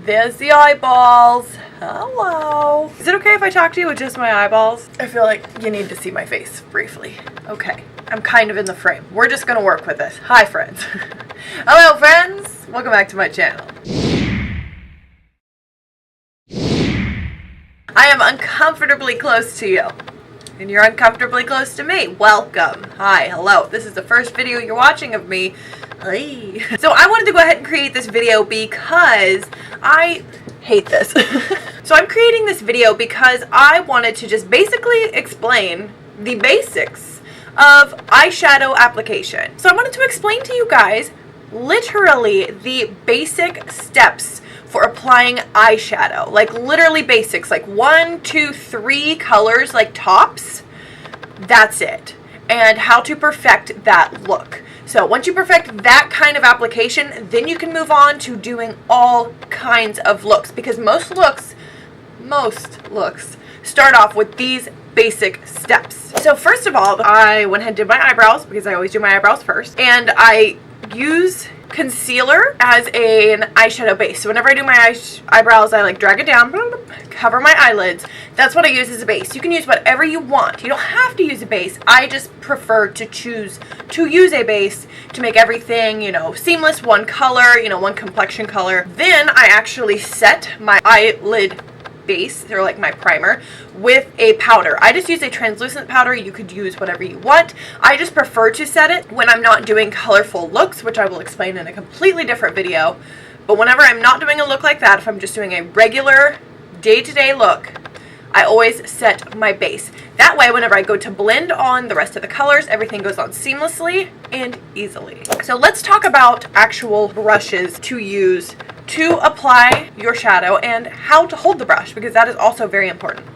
There's the eyeballs. Hello. Is it okay if I talk to you with just my eyeballs? I feel like you need to see my face briefly. Okay, I'm kind of in the frame. We're just gonna work with this. Hi, friends. Hello, friends. Welcome back to my channel. I am uncomfortably close to you. And you're uncomfortably close to me. Welcome. Hi, hello. This is the first video you're watching of me. Hey. So I wanted to go ahead and create this video because I hate this. So I'm creating this video because I wanted to just basically explain the basics of eyeshadow application. So I wanted to explain to you guys literally the basic steps for applying eyeshadow, like literally basics, like 1, 2, 3 colors, like tops. That's it. And how to perfect that look. So once you perfect that kind of application, then you can move on to doing all kinds of looks, because most looks start off with these basic steps. So first of all, I went ahead and did my eyebrows, because I always do my eyebrows first, and I use concealer as an eyeshadow base. So whenever I do my eyebrows, I like drag it down, cover my eyelids. That's what I use as a base. You can use whatever you want. You don't have to use a base. I just prefer to choose to use a base to make everything, you know, seamless, one color, you know, one complexion color. Then I actually set my eyelid base, or like my primer, with a powder. I just use a translucent powder. You could use whatever you want. I just prefer to set it when I'm not doing colorful looks, which I will explain in a completely different video. But whenever I'm not doing a look like that, if I'm just doing a regular day-to-day look, I always set my base. That way, whenever I go to blend on the rest of the colors, everything goes on seamlessly and easily. So let's talk about actual brushes to use to apply your shadow and how to hold the brush, because that is also very important.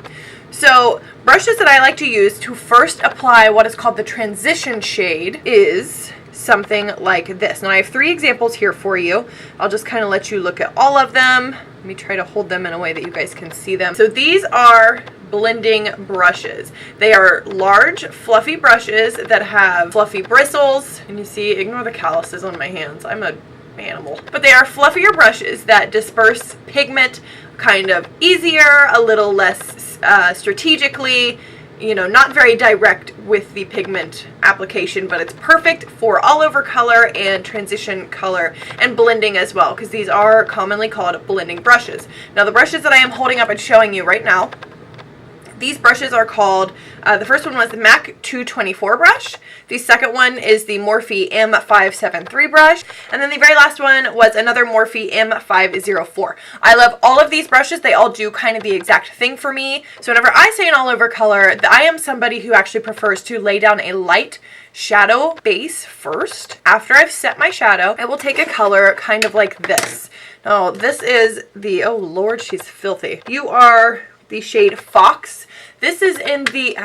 So brushes that I like to use to first apply what is called the transition shade is something like this. Now I have 3 examples here for you. I'll just kind of let you look at all of them. Let me try to hold them in a way that you guys can see them. So these are blending brushes. They are large, fluffy brushes that have fluffy bristles. And you see, ignore the calluses on my hands. I'm a animal. But they are fluffier brushes that disperse pigment kind of easier, a little less strategically, you know, not very direct with the pigment application, but it's perfect for all over color and transition color and blending as well, because these are commonly called blending brushes. Now the brushes that I am holding up and showing you right now, these brushes are called, the first one was the MAC 224 brush. The second one is the Morphe M573 brush. And then the very last one was another Morphe M504. I love all of these brushes. They all do kind of the exact thing for me. So whenever I say an all over color, I am somebody who actually prefers to lay down a light shadow base first. After I've set my shadow, I will take a color kind of like this. Now this is the, oh Lord, she's filthy. You are the shade Fox. This is in the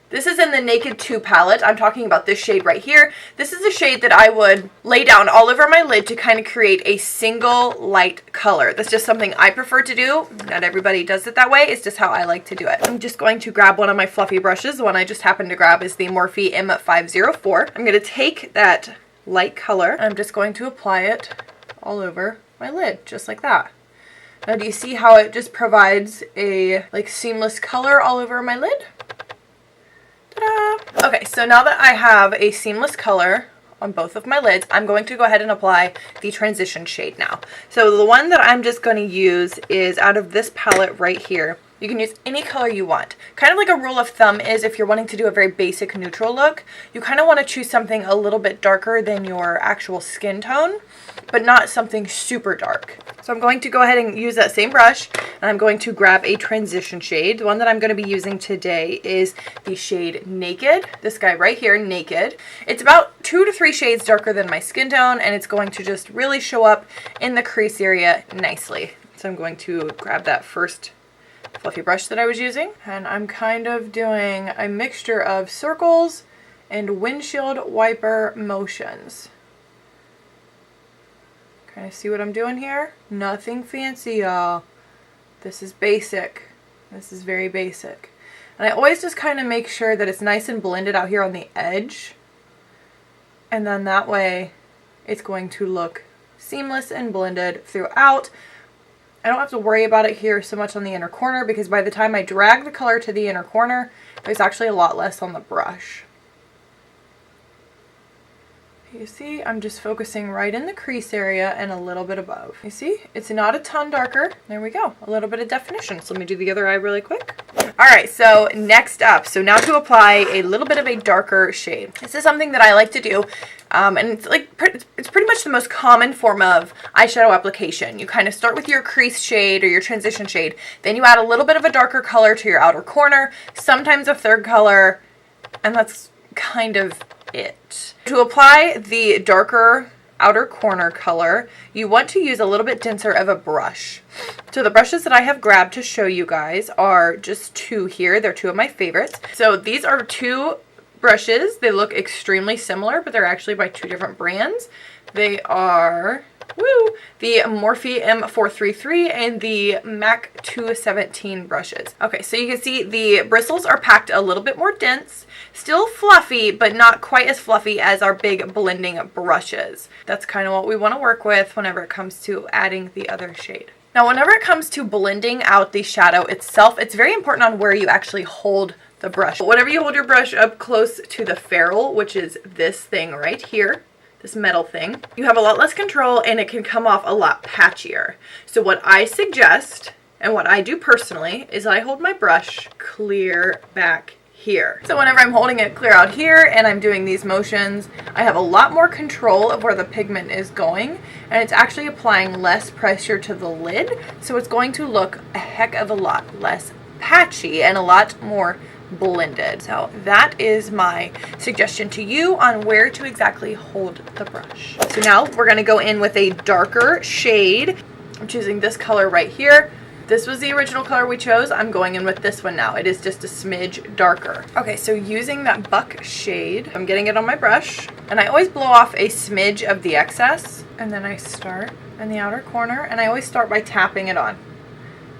this is in the Naked 2 palette. I'm talking about this shade right here. This is a shade that I would lay down all over my lid to kind of create a single light color. That's just something I prefer to do. Not everybody does it that way. It's just how I like to do it. I'm just going to grab one of my fluffy brushes. The one I just happened to grab is the Morphe M504. I'm going to take that light color. I'm just going to apply it all over my lid, just like that. Now do you see how it just provides a like seamless color all over my lid? Ta-da! Okay, so now that I have a seamless color on both of my lids, I'm going to go ahead and apply the transition shade now. So the one that I'm just going to use is out of this palette right here. You can use any color you want. Kind of like a rule of thumb is if you're wanting to do a very basic neutral look, you kind of want to choose something a little bit darker than your actual skin tone, but not something super dark. So I'm going to go ahead and use that same brush, and I'm going to grab a transition shade. The one that I'm going to be using today is the shade Naked. This guy right here, Naked. It's about 2 to 3 shades darker than my skin tone, and it's going to just really show up in the crease area nicely. So I'm going to grab that first fluffy brush that I was using, and I'm kind of doing a mixture of circles and windshield wiper motions. Kind of see what I'm doing here? Nothing fancy, y'all. This is basic. This is very basic. And I always just kind of make sure that it's nice and blended out here on the edge, and then that way it's going to look seamless and blended throughout. I don't have to worry about it here so much on the inner corner because by the time I drag the color to the inner corner, there's actually a lot less on the brush. You see, I'm just focusing right in the crease area and a little bit above. You see, it's not a ton darker. There we go, a little bit of definition. So let me do the other eye really quick. All right, so next up, so now to apply a little bit of a darker shade. This is something that I like to do, and it's pretty much the most common form of eyeshadow application. You kind of start with your crease shade or your transition shade, then you add a little bit of a darker color to your outer corner, sometimes a third color, and that's kind of it. To apply the darker outer corner color, you want to use a little bit denser of a brush. So the brushes that I have grabbed to show you guys are just two here. They're two of my favorites. So these are two brushes. They look extremely similar, but they're actually by two different brands. They are the Morphe M433 and the MAC 217 brushes. Okay, so you can see the bristles are packed a little bit more dense, still fluffy, but not quite as fluffy as our big blending brushes. That's kind of what we want to work with whenever it comes to adding the other shade. Now, whenever it comes to blending out the shadow itself, it's very important on where you actually hold the brush. Whenever you hold your brush up close to the ferrule, which is this thing right here, this metal thing, you have a lot less control and it can come off a lot patchier. So what I suggest, and what I do personally, is I hold my brush clear back here. So whenever I'm holding it clear out here and I'm doing these motions, I have a lot more control of where the pigment is going, and it's actually applying less pressure to the lid, so it's going to look a heck of a lot less patchy and a lot more blended. So that is my suggestion to you on where to exactly hold the brush. So now we're going to go in with a darker shade. I'm choosing this color right here. This was the original color we chose. I'm going in with this one now. It is just a smidge darker. Okay, so using that buck shade, I'm getting it on my brush, and I always blow off a smidge of the excess, and then I start in the outer corner, and I always start by tapping it on.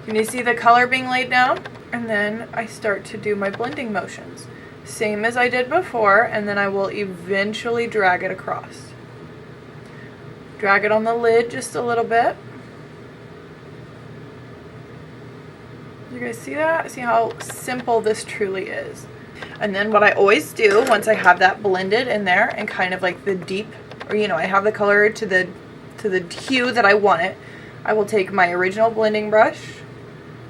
Can you see the color being laid down? And then I start to do my blending motions. Same as I did before, and then I will eventually drag it across. Drag it on the lid just a little bit. You guys see that? See how simple this truly is? And then what I always do once I have that blended in there and kind of like the deep, or you know, I have the color to the hue that I want it, I will take my original blending brush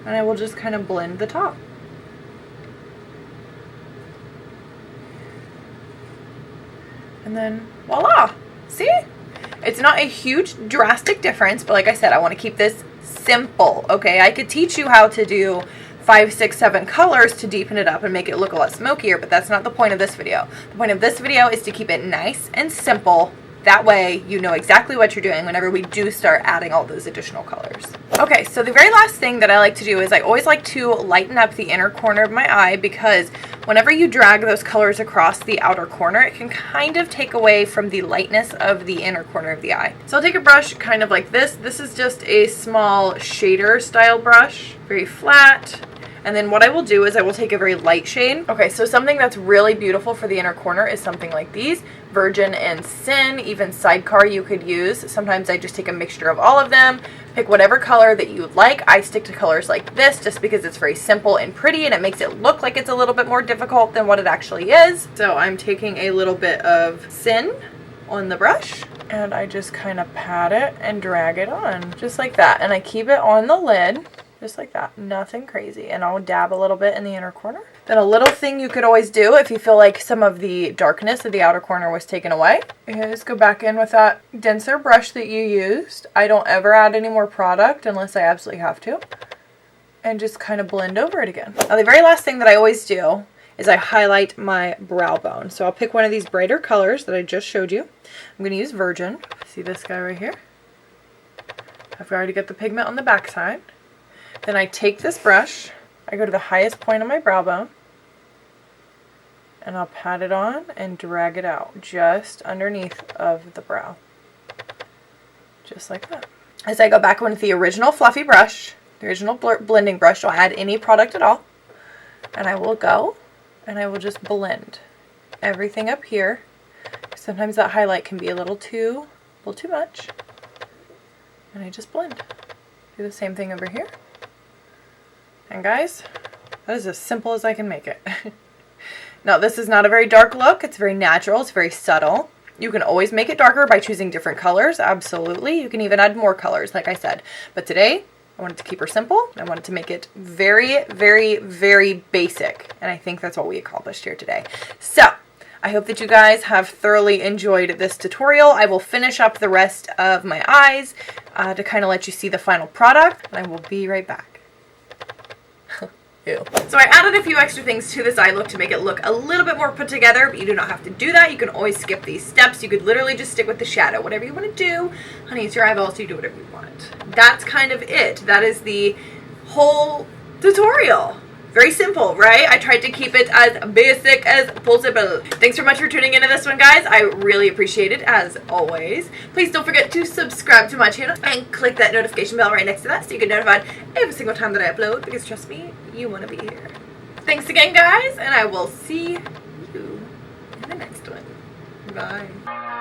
and I will just kind of blend the top. And then voila! See? It's not a huge drastic difference, but like I said, I want to keep this simple, okay? I could teach you how to do 5, 6, 7 colors to deepen it up and make it look a lot smokier, but that's not the point of this video. The point of this video is to keep it nice and simple. That way you know exactly what you're doing whenever we do start adding all those additional colors. Okay, so the very last thing that I like to do is I always like to lighten up the inner corner of my eye, because whenever you drag those colors across the outer corner, it can kind of take away from the lightness of the inner corner of the eye. So I'll take a brush kind of like this. This is just a small shader style brush, very flat. And then what I will do is I will take a very light shade. Okay, so something that's really beautiful for the inner corner is something like these. Virgin and Sin, even Sidecar you could use. Sometimes I just take a mixture of all of them. Pick whatever color that you like. I stick to colors like this just because it's very simple and pretty and it makes it look like it's a little bit more difficult than what it actually is. So I'm taking a little bit of Sin on the brush and I just kind of pat it and drag it on just like that. And I keep it on the lid. Just like that, nothing crazy. And I'll dab a little bit in the inner corner. Then a little thing you could always do if you feel like some of the darkness of the outer corner was taken away, is go back in with that denser brush that you used. I don't ever add any more product unless I absolutely have to. And just kind of blend over it again. Now the very last thing that I always do is I highlight my brow bone. So I'll pick one of these brighter colors that I just showed you. I'm going to use Virgin. See this guy right here? I've already got the pigment on the back side. Then I take this brush, I go to the highest point of my brow bone, and I'll pat it on and drag it out just underneath of the brow. Just like that. As I go back with the original fluffy brush, the original blending brush, I'll add any product at all, and I will go and I will just blend everything up here. Sometimes that highlight can be a little too much, and I just blend. Do the same thing over here. And guys, that is as simple as I can make it. Now, this is not a very dark look. It's very natural. It's very subtle. You can always make it darker by choosing different colors. Absolutely. You can even add more colors, like I said. But today, I wanted to keep her simple. I wanted to make it very, very, very basic. And I think that's what we accomplished here today. So, I hope that you guys have thoroughly enjoyed this tutorial. I will finish up the rest of my eyes to kind of let you see the final product. And I will be right back. Ew. So I added a few extra things to this eye look to make it look a little bit more put together, but you do not have to do that. You can always skip these steps. You could literally just stick with the shadow. Whatever you want to do, honey, it's your eyeballs, so you do whatever you want. That's kind of it. That is the whole tutorial. Very simple, right? I tried to keep it as basic as possible. Thanks so much for tuning into this one, guys. I really appreciate it, as always. Please don't forget to subscribe to my channel and click that notification bell right next to that so you get notified every single time that I upload, because trust me, you want to be here. Thanks again, guys, and I will see you in the next one. Bye.